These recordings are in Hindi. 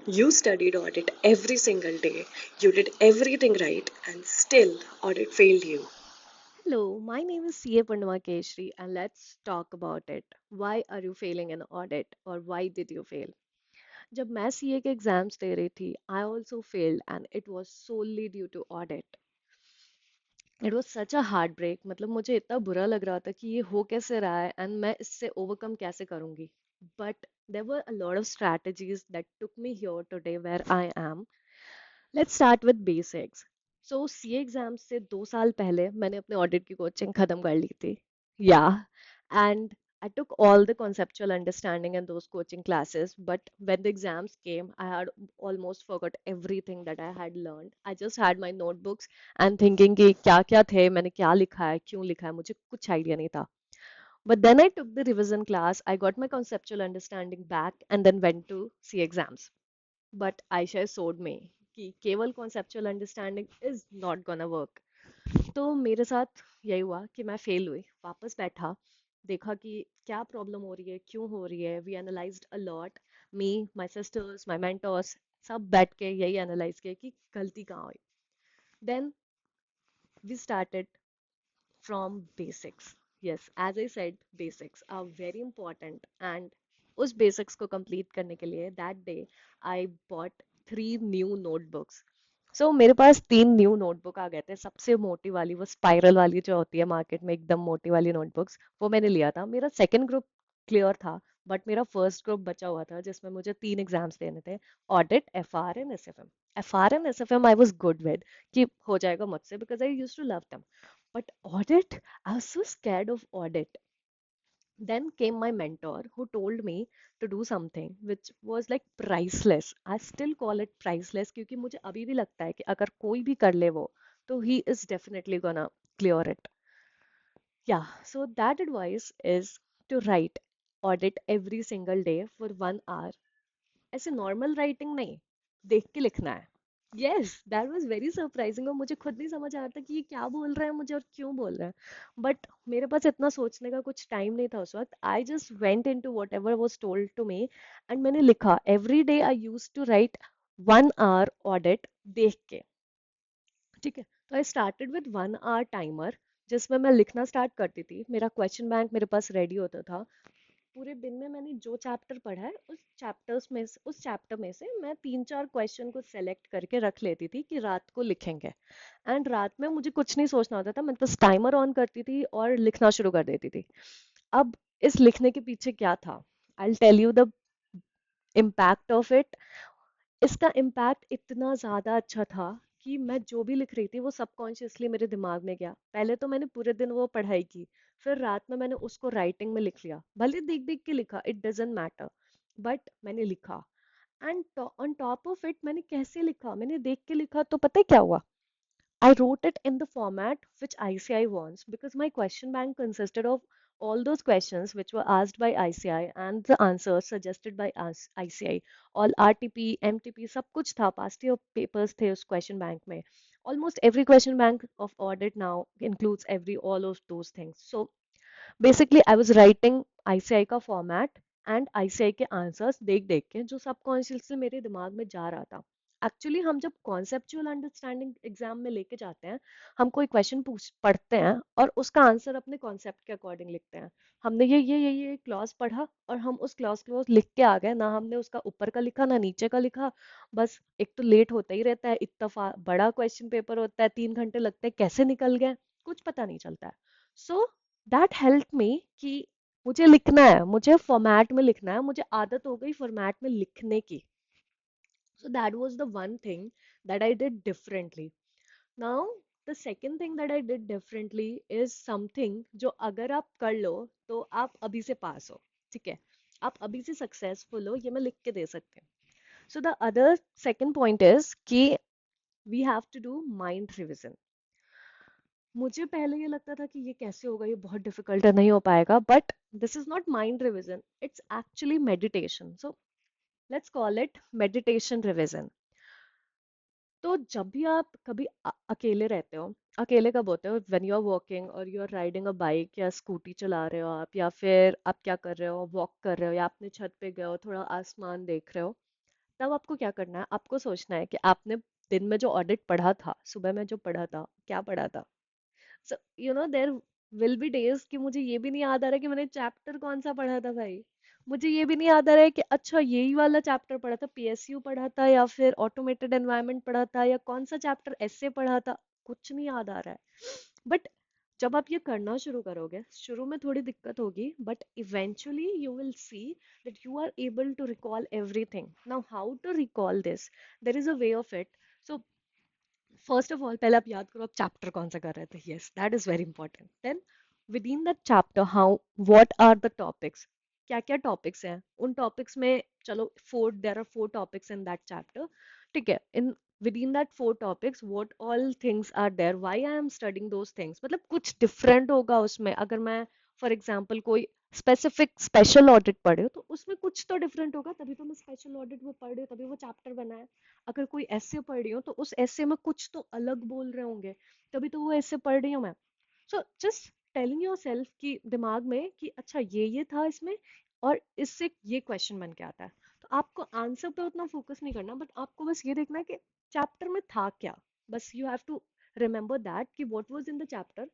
You studied audit every single day. You did everything right, and still audit failed you. Hello, my name is CA Pandama Keshri, and let's talk about it. Why are you failing an audit, or why did you fail? जब मैं सीए के एग्जाम्स दे रही थी, I also failed, and it was solely due to audit. It was such a heartbreak. मतलब मुझे इतना बुरा लग रहा था कि ये हो कैसे रहा है, and मैं इससे overcome कैसे करूंगी. But there were a lot of strategies that took me here today where I am. Let's start with basics. So CA exam से 2 साल पहले मैंने अपने ऑडिट की कोचिंग खत्म कर ली थी. Yeah, and I took all the conceptual understanding in those coaching classes, but when the exams came, I had almost forgot everything that I had learned. I just had my notebooks and thinking कि क्या क्या थे, मैंने क्या लिखा है, क्यों लिखा है, मुझे कुछ आइडिया नहीं था. But then I took the revision class, I got my conceptual understanding back, and then went to C exams. But Aisha showed me कि केवल conceptual understanding is not gonna work. तो मेरे साथ यही हुआ कि मैं फेल हुई, वापस बैठा, देखा कि क्या प्रॉब्लम हो रही है, क्यों हो रही है. We analysed a lot, me, my sisters, my mentors, सब बैठ के यही एनालाइज किया कि गलती कहाँ हुई. Then we started from basics. Yes, as I said, basics are very important, and उस बेसिक्स को कंप्लीट करने के लिए that day I bought 3 new notebooks. So मेरे पास 3 न्यू नोटबुक आ गए थे. सबसे मोटी वाली, वो स्पाइरल वाली जो होती है मार्केट में, एकदम मोटी वाली नोटबुक्स, वो मैंने लिया था. मेरा सेकंड ग्रुप क्लियर था, बट मेरा फर्स्ट ग्रुप बचा हुआ था जिसमें मुझे 3 एग्जाम्स देने थे: audit, FR and SFM. FR and SFM I was good with, कि हो जाएगा मुझसे, because I used to love them. But audit, I was so scared of audit. Then came my mentor who told me to do something which was like priceless. I still call it priceless क्योंकि मुझे अभी भी लगता है कि अगर कोई भी कर ले वो, तो he is definitely gonna clear it. Yeah, so that advice is to write audit every single day for 1 hour. ऐसे नॉर्मल राइटिंग नहीं, देख के लिखना है. Yes, that was very surprising, और मुझे खुद नहीं समझ आ रहा था कि ये क्या बोल रहा है मुझे और क्यों बोल रहा है. बट मेरे पास इतना सोचने का कुछ टाइम नहीं था उस वक्त. I just went into whatever was told to me, and मैंने लिखा. Every day I used to write 1 hour audit देख के. ठीक है, तो I started with 1 hour timer, जिसमें मैं लिखना स्टार्ट करती थी. मेरा क्वेश्चन बैंक मेरे पास रेडी होता था. पूरे दिन में मैंने जो चैप्टर पढ़ा है, उस चैप्टर में से मैं 3 4 क्वेश्चन को सेलेक्ट करके रख लेती थी कि रात को लिखेंगे. एंड रात में मुझे कुछ नहीं सोचना होता था, मैं बस टाइमर ऑन करती थी और लिखना शुरू कर देती थी. अब इस लिखने के पीछे क्या था, I tell you the impact of it. इसका इम्पैक्ट इतना ज़्यादा अच्छा था कि मैं जो भी लिख रही थी वो सबकॉन्शियसली मेरे दिमाग में गया. पहले तो मैंने पूरे दिन वो पढ़ाई की, फिर रात में मैंने उसको राइटिंग में लिख लिया. भले देख देख के लिखा, इट डजेंट मैटर, बट मैंने लिखा. And on top of it, मैंने कैसे लिखा, मैंने देख के लिखा, तो पता है क्या हुआ. I wrote it in the format which ICI wants, because my question bank consisted of all those questions which were asked by ICI and the answers suggested by us ICI. All RTP, MTP, सब कुछ था. past year papers थे उस question bank में. Almost every question bank of audit now includes every all of those things. So basically I was writing ICI का format and ICI के आंसर्स देख देख के, जो सबकॉन्शियसली मेरे दिमाग में जा रहा था. एक्चुअली हम जब कॉन्सेप्चुअल अंडरस्टैंडिंग एग्जाम में लेके जाते हैं, हम कोई क्वेश्चन पूछ पढ़ते हैं और उसका आंसर अपने कॉन्सेप्ट के अकॉर्डिंग लिखते हैं. हमने ये क्लॉज पढ़ा और हम उस क्लॉज को लिख के आ गए, ना हमने उसका ऊपर का लिखा ना नीचे का लिखा. बस एक तो लेट होता ही रहता है, इतना बड़ा क्वेश्चन पेपर होता है, 3 घंटे लगते हैं, कैसे निकल गए कुछ पता नहीं चलता है. सो दैट हेल्प मी कि मुझे लिखना है, मुझे फॉर्मेट में लिखना है, मुझे आदत हो गई फॉर्मेट में लिखने की. So that was the one thing that I did differently. Now, the second thing that I did differently is something जो अगर आप कर लो तो आप अभी से पास हो. ठीक है, आप अभी से सक्सेसफुल हो, ये मैं लिख के दे सकती हूँ. So the other second point is कि we have to do mind revision. मुझे पहले ये लगता था कि ये कैसे होगा, ये बहुत डिफिकल्ट है, नहीं हो पाएगा. But this is not mind revision, it's actually meditation. So let's call it meditation revision. तो जब भी आप कभी अकेले रहते हो, अकेले कब होते हो, व्हेन यू आर वॉकिंग और you are riding a bike या स्कूटी चला रहे हो आप, या फिर आप क्या कर रहे हो, वॉक कर रहे हो, या अपने छत पे गए हो, थोड़ा आसमान देख रहे हो. तब आपको क्या करना है, आपको सोचना है कि आपने दिन में जो ऑडिट पढ़ा था, सुबह में जो पढ़ा था, क्या पढ़ा था। So there will be days कि मुझे ये भी नहीं याद आ रहा कि मैंने चैप्टर कौन सा पढ़ा था भाई। मुझे ये भी नहीं याद आ रहा है कि अच्छा यही वाला चैप्टर पढ़ा था, पीएसयू पढ़ा था या फिर ऑटोमेटेड एनवायरनमेंट पढ़ा था या कौन सा चैप्टर ऐसे पढ़ा था। कुछ नहीं याद आ रहा है। बट जब आप ये करना शुरू करोगे, शुरू में थोड़ी दिक्कत होगी, but eventually you will see that you are able to recall everything. Now, how to recall this? There is a way of it. So, first of all, पहले आप याद करो आप चैप्टर कौन सा कर रहे थे. Yes, that is very important. Then, within that chapter, what are the topics? क्या क्या टॉपिक्स हैं उन टॉपिक्स में. चलो there are 4 topics in that chapter. ठीक है. इन within that 4 topics, what all things are there, why I am studying those things. मतलब कुछ different होगा उसमें. अगर मैं फॉर एग्जाम्पल कोई स्पेसिफिक स्पेशल ऑडिट पढ़े हो तो उसमें कुछ तो डिफरेंट होगा, तभी तो मैं स्पेशल ऑडिट वो पढ़ रही हूँ, तभी वो चैप्टर बना है. अगर कोई ऐसे पढ़ रही हूँ तो उस ऐसे में कुछ तो अलग बोल रहे होंगे, तभी तो वो ऐसे पढ़ रही हूँ मैं. So just telling your self कि दिमाग में कि अच्छा ये था इसमें, और इससे ये क्वेश्चन बन के आता है. तो आपको आंसर पे उतना फोकस नहीं करना, बट आपको बस ये देखना है कि चैप्टर में था क्या. बस you have to remember that कि what was in the chapter,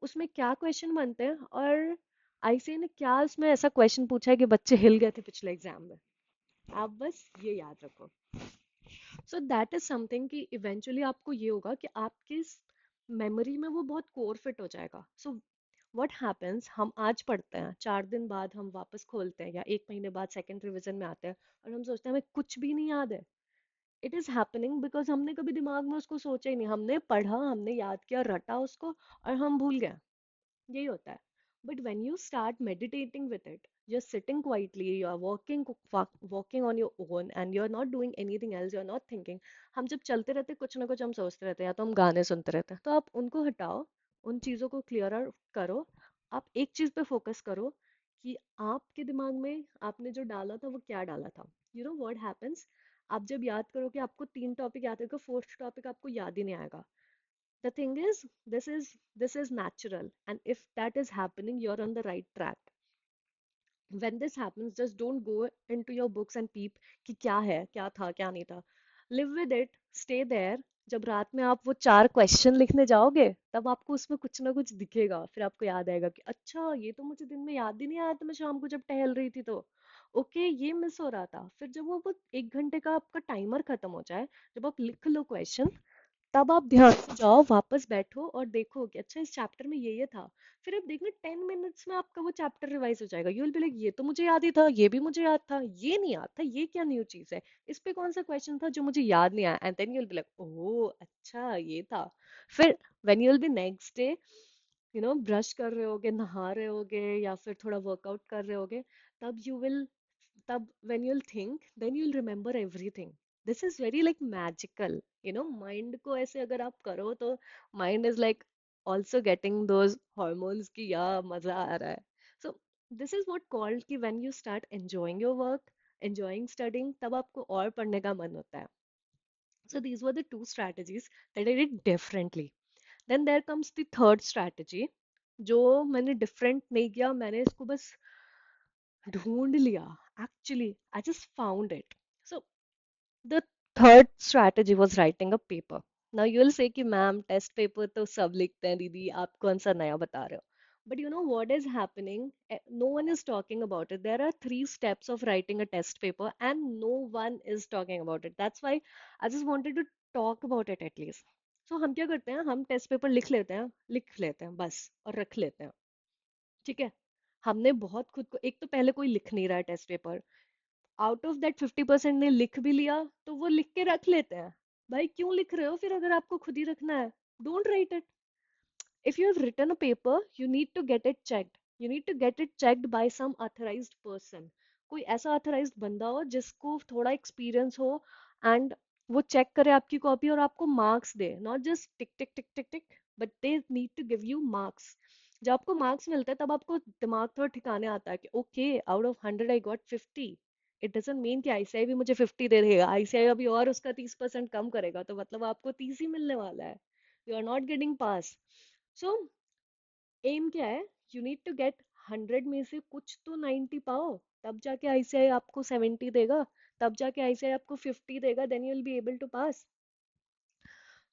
उसमें क्या क्वेश्चन बनते हैं, और आईसीए ने क्या उसमें ऐसा क्वेश्चन पूछा है कि बच्चे हिल गए थे पिछले एग्जाम में. आप बस ये याद रखो. सो दैट इज समथिंग कि इवेंचुअली आपको ये होगा कि आपकी मेमोरी में वो बहुत कोर फिट हो जाएगा. सो व्हाट हैपेंस, हम आज पढ़ते हैं, 4 दिन बाद हम वापस खोलते हैं या 1 महीने बाद सेकंड रिवीजन में आते हैं और हम सोचते हैं हमें कुछ भी नहीं याद है. इट इज हैपनिंग बिकॉज हमने कभी दिमाग में उसको सोचा ही नहीं, हमने पढ़ा, हमने याद किया, रटा उसको, और हम भूल गए. यही होता है. But when you start meditating with it, you're sitting quietly, you're walking on your own, and you're not doing anything else, you're not thinking. हम जब चलते रहते कुछ ना कुछ हम सोचते रहते हैं, या तो हम गाने सुनते रहते हैं, तो आप उनको हटाओ, उन चीज़ों को क्लियर आउट करो. आप एक चीज़ पे फोकस करो कि आपके दिमाग में आपने जो डाला था वो क्या डाला था. यू नो व्हाट हैपेंस, आप जब याद करो कि आपको 3 टॉपिक याद है, 4th टॉपिक आपको याद ही नहीं आएगा. The thing is, this is natural, and if that is happening, you're on the right track. When this happens, just don't go into your books and peep कि क्या है, क्या था, क्या नहीं था. Live with it, stay there. जब रात में आप वो 4 क्वेश्चन लिखने जाओगे, तब आपको उसमें कुछ ना कुछ दिखेगा, फिर आपको याद आएगा कि अच्छा ये तो मुझे दिन में याद ही नहीं आया था, मैं शाम को जब टहल रही थी तो ओके ये मिस हो रहा था. फिर जब वो 1 घंटे का आपका टाइमर खत्म हो जाए, जब आप लिख लो क्वेश्चन, तब आप ध्यान से जाओ, वापस बैठो और देखो कि अच्छा इस चैप्टर में ये था. फिर आप देखना 10 मिनट्स में आपका वो चैप्टर रिवाइज हो जाएगा. यू विल बी लाइक ये तो मुझे याद ही था, ये भी मुझे याद था, ये नहीं याद था, ये क्या न्यू चीज है, इस पे कौन सा क्वेश्चन था जो मुझे याद नहीं आया. And then you will be like oh अच्छा ये था. फिर when you will be next day, brush कर रहे होगे, नहा रहे होगे, या फिर थोड़ा वर्कआउट कर रहे होगे, तब यू विल तब when you'll think, then you'll remember everything. This is very like magical. Mind को ऐसे अगर आप करो तो mind is like also getting those hormones कि यार मजा आ रहा है. So this is what called कि when you start enjoying your work, enjoying studying, तब आपको और पढ़ने का मन होता है. So these were the 2 strategies that I did differently. Then there comes the third strategy, जो मैंने different नहीं किया, मैंने इसको बस ढूंढ लिया. Actually, I just found it. So the third strategy was writing a paper. Now you will say कि मैम टेस्ट पेपर तो सब लिखते हैं दीदी, आप कौन सा नया बता रहे हो. But you know what is happening? No one is talking about it. There are 3 steps of writing a test paper, and no one is talking about it. That's why I just wanted to talk about it at least. So हम क्या करते हैं, हम टेस्ट पेपर लिख लेते हैं बस, और रख लेते हैं. ठीक है. हमने बहुत खुद को, एक तो पहले कोई लिख नहीं रहा है test paper, out of that 50% ने लिख भी लिया, तो वो लिख के रख लेते हैं. भाई क्यों लिख रहे हो फिर अगर आपको खुद ही रखना है. Don't write it. If you have written a paper, you need to get it checked. You need to get it checked by some authorized person. कोई ऐसा authorized बंदा हो जिसको थोड़ा experience हो, and वो check करे आपकी कॉपी और आपको marks they. Not just tick tick tick tick tick, but they need to give you marks. जब आपको marks मिलता है तब आपको दिमाग थोड़ा ठिकाने आता है कि okay, out of 100 I got 50. It doesn't mean कि आईसीआई भी मुझे 50 दे देगा, आईसीआई अभी और उसका 30% कम करेगा, तो मतलब आपको 30 ही मिलने वाला है. You are not getting pass. So um क्या है, यू नीड टू गेट 100 में से कुछ तो 90 पाओ, तब जाके आईसीआई आपको 70 देगा. तब जाके आईसीआई आपको 50 देगा, then you will be able to pass.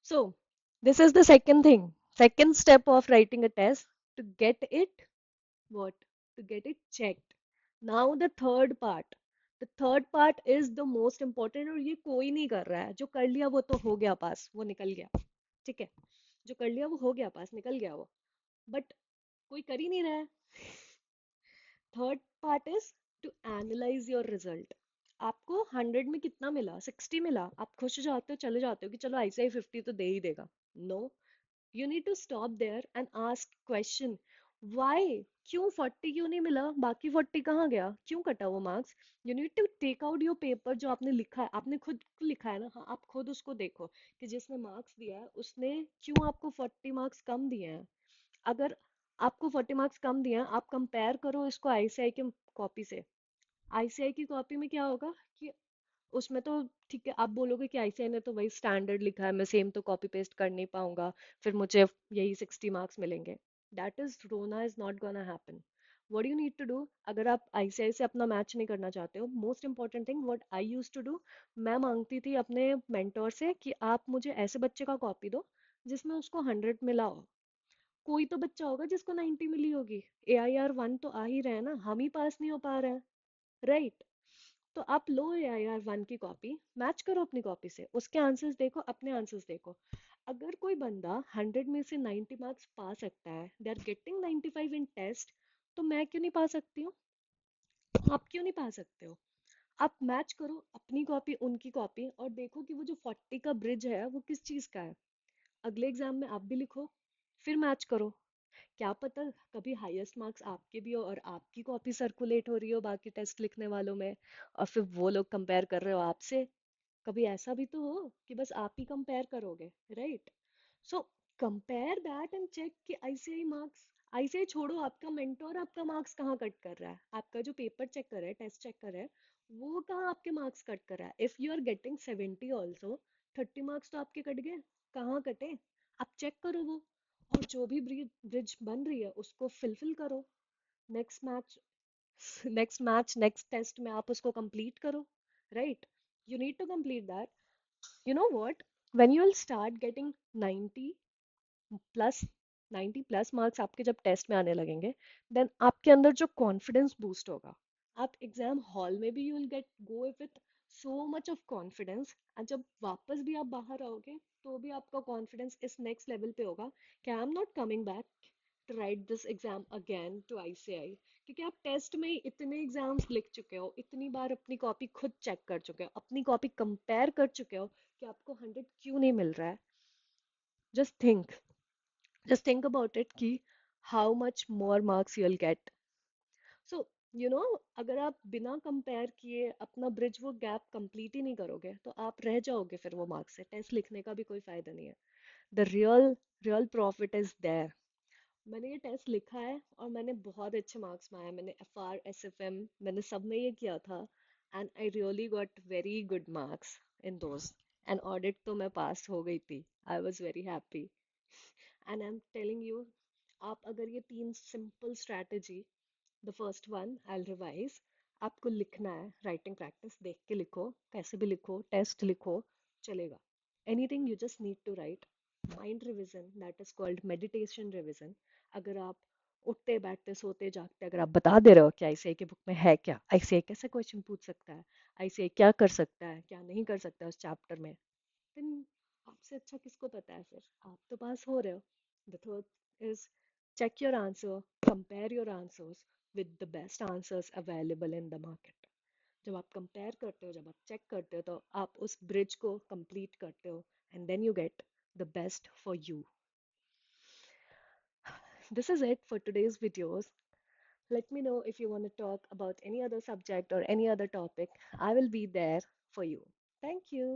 So this is the second step of writing a test, to get it what to get it checked. Now the third part is the most important, और ये कोई नहीं कर रहा है. जो कर लिया वो तो हो गया पास, वो निकल गया. ठीक है, जो कर लिया वो हो गया पास, निकल गया वो. बट कोई कर ही नहीं रहा है. Third part is to analyse your result. आपको 100 में कितना मिला, 60 मिला, आप खुश हो जाते हो, चले जाते हो कि चलो आईसीआई 50 तो दे ही देगा. No, you need to stop there and ask question. Why? क्यों 40 क्यों नहीं मिला, बाकी 40 कहाँ गया, क्यों कटा वो marks? You need to take out your paper जो आपने लिखा है, आपने खुद लिखा है ना, हाँ, आप खुद उसको देखो कि जिसने मार्क्स दिया है उसने क्यों आपको 40 मार्क्स कम दिए हैं. अगर आपको 40 मार्क्स कम दिए हैं, आप कंपेयर करो इसको आईसीआई की कॉपी से. आईसीआई की कॉपी में क्या होगा कि उसमें तो ठीक है, आप बोलोगे कि आईसीआई ने तो वही स्टैंडर्ड लिखा है, मैं सेम तो कॉपी पेस्ट कर नहीं पाऊंगा, फिर मुझे यही 60 मार्क्स मिलेंगे. दैट इज रोना is not gonna happen. What you need to do, अगर आप आईसीआई से अपना मैच नहीं करना चाहते हो, most important thing what I use to do, मैं मांगती थी अपने मेंटोर से कि आप मुझे ऐसे बच्चे का कॉपी दो जिसमें उसको 100 मिला हो. कोई तो बच्चा होगा जिसको 90 मिली होगी. AIR 1 तो आ ही रहे हैं ना, हम ही पास नहीं हो पा रहे हैं, राइट? तो आप लो AIR 1 की कॉपी, मैच करो अपनी कॉपी से, उसके आंसर्स देखो, अपने आंसर्स देखो. अगर कोई बंदा 100 में से 90 मार्क्स पा सकता है, they are getting 95 in test, तो मैं क्यों नहीं पा सकती हूँ? आप क्यों नहीं पा सकते हो? आप मैच करो अपनी कॉपी उनकी कॉपी और देखो कि वो जो 40 का ब्रिज है वो किस चीज़ का है. अगले एग्जाम में आप भी लिखो, फिर मैच करो. क्या पता कभी हाईएस्ट मार्क्स आपके भी हो और आपकी कॉपी सर्कुलेट हो रही हो बाकी टेस्ट लिखने वालों में, और फिर वो लोग कंपेयर कर रहे हो आपसे. कभी ऐसा भी तो हो कि बस आप ही कंपेयर करोगे, right? So compare that and check कि आईसीआई मार्क्स, आईसीआई छोड़ो, आपका मेंटोर आपका मार्क्स कहाँ कट कर रहा है, आपका जो पेपर चेक कर रहा है, टेस्ट चेक कर रहा है, वो कहाँ आपके मार्क्स कट कर रहा है. If you are getting 70 also, 30 marks तो आपके कट गए. कहाँ कटे? आप चेक करो वो, और जो भी ब्रिज बन रही है उसको फिलफिल करो. नेक्स्ट मैच नेक्स्ट टेस्ट में आप उसको कंप्लीट करो, right? You need to complete that. You know what? When you will start getting 90 plus 90 plus marks आपके जब टेस्ट में आने लगेंगे, देन आपके अंदर जो कॉन्फिडेंस बूस्ट होगा, आप एग्जाम हॉल में भी you will get go with so much of confidence. और जब वापस भी आप बाहर आओगे तो भी आपका कॉन्फिडेंस इस नेक्स्ट लेवल पे होगा कि I am not coming back to write this exam again to ICI. क्योंकि आप टेस्ट में ही इतने एग्जाम्स लिख चुके हो, इतनी बार अपनी कॉपी खुद चेक कर चुके हो, अपनी कॉपी कंपेयर कर चुके हो कि आपको 100 क्यों नहीं मिल रहा है. Just think, just think about it कि how much more marks you'll get. So अगर आप बिना कंपेयर किए अपना ब्रिज वो गैप कंप्लीट ही नहीं करोगे तो आप रह जाओगे फिर वो मार्क्स से, टेस्ट लिखने का भी कोई फायदा नहीं है. The real profit is there. मैंने ये टेस्ट लिखा है और मैंने बहुत अच्छे मार्क्स में आया, मैंने FR SFM मैंने सब में ये किया था, and I really got very good marks in those. And audit तो मैं पास हो गई थी. I was very happy. And I am telling you, आप अगर ये 3 simple strategy, the first one I revise, आपको लिखना है, राइटिंग प्रैक्टिस देख के लिखो, कैसे भी लिखो, टेस्ट लिखो, चलेगा. Anything you just need to write. Mind revision, that is called meditation revision. अगर आप उठते बैठते सोते जागते अगर आप बता दे रहे हो कि आईसीआई की बुक में है क्या, आईसीआई कैसे क्वेश्चन पूछ सकता है, आईसीआई क्या कर सकता है क्या नहीं कर सकता है उस चैप्टर में, then आपसे अच्छा किसको पता है, फिर आप तो पास हो रहे हो. The third is check your answer, compare your answers with the best answers available in the market. जब आप compare करते हो, जब आप check करते हो, तो आप उस bridge को complete करते हो, and then you get the best for you. This is it for today's videos. Let me know if you want to talk about any other subject or any other topic. I will be there for you. Thank you.